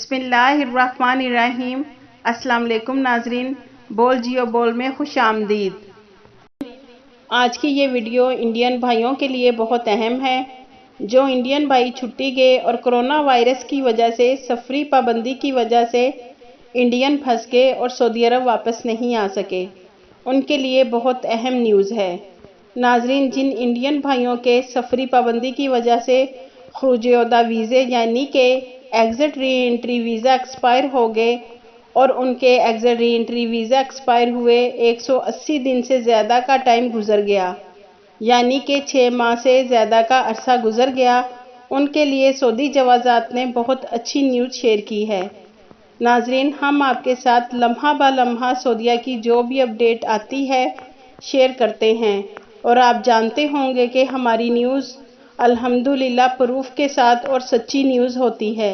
بسم اللہ الرحمن الرحیم۔ السلام علیکم ناظرین، بول جیو بول میں خوش آمدید۔ آج کی یہ ویڈیو انڈین بھائیوں کے لیے بہت اہم ہے۔ جو انڈین بھائی چھٹی گئے اور کرونا وائرس کی وجہ سے سفری پابندی کی وجہ سے انڈین پھنس گئے اور سعودی عرب واپس نہیں آ سکے، ان کے لیے بہت اہم نیوز ہے۔ ناظرین، جن انڈین بھائیوں کے سفری پابندی کی وجہ سے خروج عہدہ ویزے یعنی کہ ایگزٹ ری انٹری ویزا ایکسپائر ہو گئے اور ان کے ایگزٹ ری انٹری ویزا ایکسپائر ہوئے 180 دن سے زیادہ کا ٹائم گزر گیا، یعنی کہ 6 ماہ سے زیادہ کا عرصہ گزر گیا، ان کے لیے سعودی جوازات نے بہت اچھی نیوز شیئر کی ہے۔ ناظرین، ہم آپ کے ساتھ لمحہ بہ لمحہ سعودیہ کی جو بھی اپڈیٹ آتی ہے شیئر کرتے ہیں، اور آپ جانتے ہوں گے کہ ہماری نیوز الحمدللہ پروف کے ساتھ اور سچی نیوز ہوتی ہے۔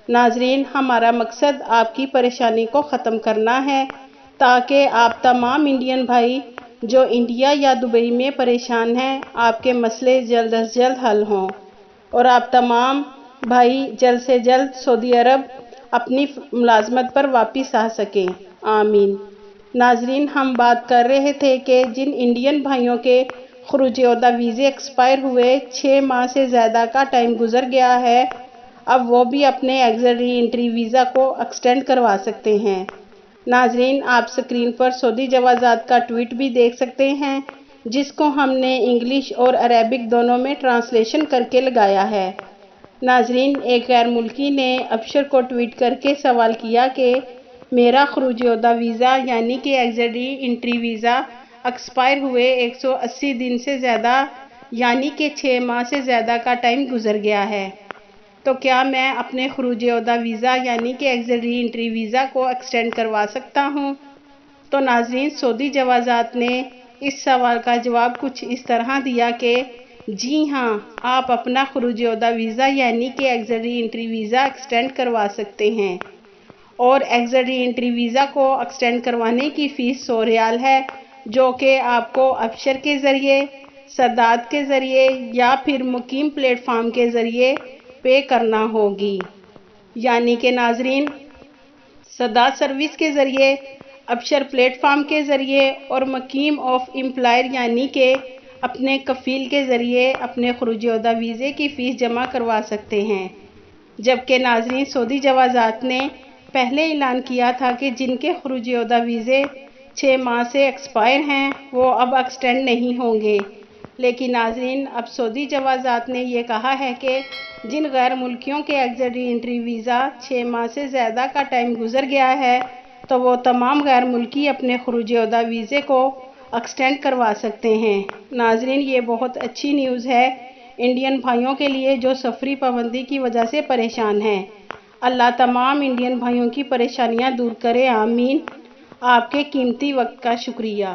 ناظرین، ہمارا مقصد آپ کی پریشانی کو ختم کرنا ہے تاکہ آپ تمام انڈین بھائی جو انڈیا یا دبئی میں پریشان ہیں، آپ کے مسئلے جلد از جلد حل ہوں اور آپ تمام بھائی جلد سے جلد سعودی عرب اپنی ملازمت پر واپس آ سکیں، آمین۔ ناظرین، ہم بات کر رہے تھے کہ جن انڈین بھائیوں کے خروج عہدہ ویزے ایکسپائر ہوئے 6 ماہ سے زیادہ کا ٹائم گزر گیا ہے، اب وہ بھی اپنے ایگزٹ ری انٹری ویزا کو ایکسٹینڈ کروا سکتے ہیں۔ ناظرین، آپ سکرین پر سعودی جوازات کا ٹویٹ بھی دیکھ سکتے ہیں، جس کو ہم نے انگلش اور عربک دونوں میں ٹرانسلیشن کر کے لگایا ہے۔ ناظرین، ایک غیر ملکی نے ابشر کو ٹویٹ کر کے سوال کیا کہ میرا خروج عہدہ ویزا یعنی کہ ایگزٹ ری انٹری ویزا ایکسپائر ہوئے 180 دن سے زیادہ یعنی کہ 6 ماہ سے زیادہ کا ٹائم گزر گیا ہے، تو کیا میں اپنے خروج عہدہ ویزا یعنی کہ ایگزٹ ری انٹری ویزا کو ایکسٹینڈ کروا سکتا ہوں؟ تو ناظرین، سعودی جوازات نے اس سوال کا جواب کچھ اس طرح دیا کہ جی ہاں، آپ اپنا خروج عہدہ ویزا یعنی کہ ایگزٹ ری انٹری ویزا ایکسٹینڈ کروا سکتے ہیں، اور ایگزٹ ری انٹری ویزا کو ایکسٹینڈ کروانے کی فیس 100 ریال ہے، جو کہ آپ کو ابشر کے ذریعے، سداد کے ذریعے یا پھر مقیم پلیٹ فارم کے ذریعے پے کرنا ہوگی۔ یعنی کہ ناظرین، سداد سروس کے ذریعے، ابشر پلیٹ فارم کے ذریعے اور مقیم آف امپلائر یعنی کہ اپنے کفیل کے ذریعے اپنے خروج عہدہ ویزے کی فیس جمع کروا سکتے ہیں۔ جبکہ ناظرین، سعودی جوازات نے پہلے اعلان کیا تھا کہ جن کے خروج عہدہ ویزے 6 ماہ سے ایکسپائر ہیں وہ اب ایکسٹینڈ نہیں ہوں گے، لیکن ناظرین، اب سعودی جوازات نے یہ کہا ہے کہ جن غیر ملکیوں کے ایگزٹ ری انٹری ویزا 6 ماہ سے زیادہ کا ٹائم گزر گیا ہے تو وہ تمام غیر ملکی اپنے خروج عہدہ ویزے کو ایکسٹینڈ کروا سکتے ہیں۔ ناظرین، یہ بہت اچھی نیوز ہے انڈین بھائیوں کے لیے جو سفری پابندی کی وجہ سے پریشان ہیں۔ اللہ تمام انڈین بھائیوں کی پریشانیاں دور کرے، آمین۔ آپ کے قیمتی وقت کا شکریہ۔